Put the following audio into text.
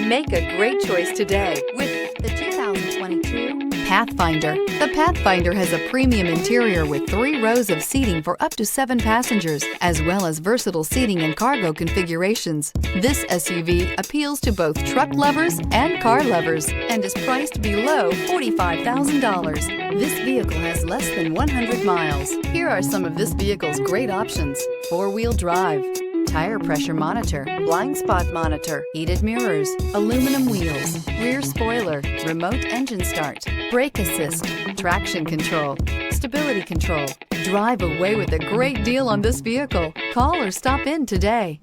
Make a great choice today with the 2022 Pathfinder. The Pathfinder has a premium interior with 3 rows of seating for up to 7 passengers, as well as versatile seating and cargo configurations. This SUV appeals to both truck lovers and car lovers and is priced below $45,000. This vehicle has less than 100 miles. Here are some of this vehicle's great options: 4-wheel drive, tire pressure monitor, blind spot monitor, heated mirrors, aluminum wheels, rear spoiler, remote engine start, brake assist, traction control, stability control. Drive away with a great deal on this vehicle. Call or stop in today.